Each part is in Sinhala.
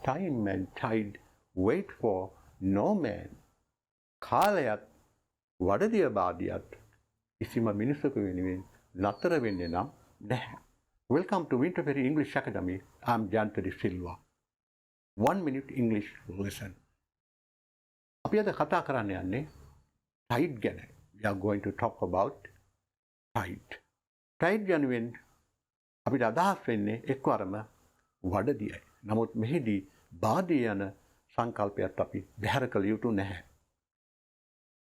time and tide wait for no man. කාලයත් වඩදිය බාදියත් කිසිම මිනිසෙකු වෙනුවෙන් නතර වෙන්නේ නම් නැහැ. Welcome to Winter Ferry English Academy. I'm Jantari Silva. 1 minute English lesson. අපි අද කතා කරන්න යන්නේ tide ගැන. We are going to talk about tide. Tide ගැනුවෙන් අපිට අදහස් වෙන්නේ එක්වරම වඩදියයි. නමුත් මෙහිදී බාදිය යන සංකල්පයත් අපි බැහැර කළ යුතු නැහැ.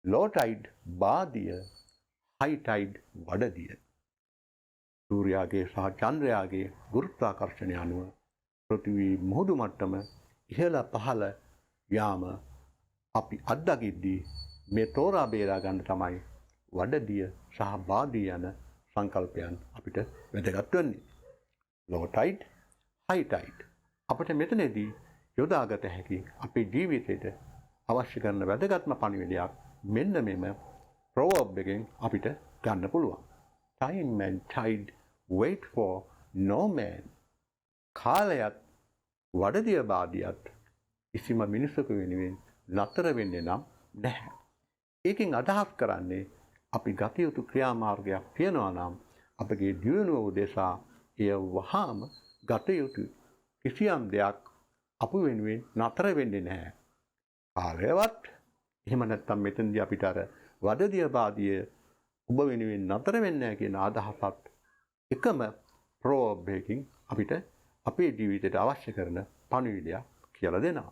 low tide බාදිය, high tide වඩදිය. සූර්යාගේ සහ චන්ද්‍රයාගේ ගුරුත්වාකර්ෂණය අනුව පෘථිවි මුහුදු මට්ටම ඉහළ පහළ යාම අපි අත්දකිද්දී මේ තෝරා බේරා ගන්න තමයි වඩදිය සහ බාදිය යන සංකල්පයන් අපිට වැදගත් වෙන්නේ. low tide, high tide. අපිට මෙතනදී යොදාගත හැකි අපේ ජීවිතයට අවශ්‍ය කරන වැදගත්ම පණිවිඩයක් මෙන්න මෙම proverb එකෙන් අපිට ගන්න පුළුවන්. Time and tide wait for no man. කාලයත් වඩදිය බාදියත් කිසිම මිනිසෙකු වෙනුවෙන් නතර වෙන්නේ නම් නැහැ. ඒකෙන් අදහස් කරන්නේ අපි ගත යුතු ක්‍රියාමාර්ගයක් තියෙනවා නම් අපගේ දියුණුව උදෙසා එය වහාම ගත යුතුයි. කිසියම් දෙයක් අප වෙනුවෙන් නතර වෙන්නේ නැහැ. කාලයවත් එහෙම නැත්නම් මෙතනදී අපිට අර වඩදිය බාදිය ඔබ වෙනුවෙන් නතර වෙන්නේ නැහැ කියන අදහසත් එකම ප්‍රෝබ් එකකින් අපිට අපේ ජීවිතයට අවශ්‍ය කරන පණිවිඩයක් කියලා දෙනවා.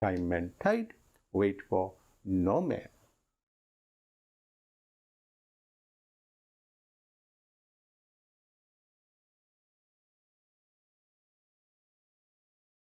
Time and tide wait for no man.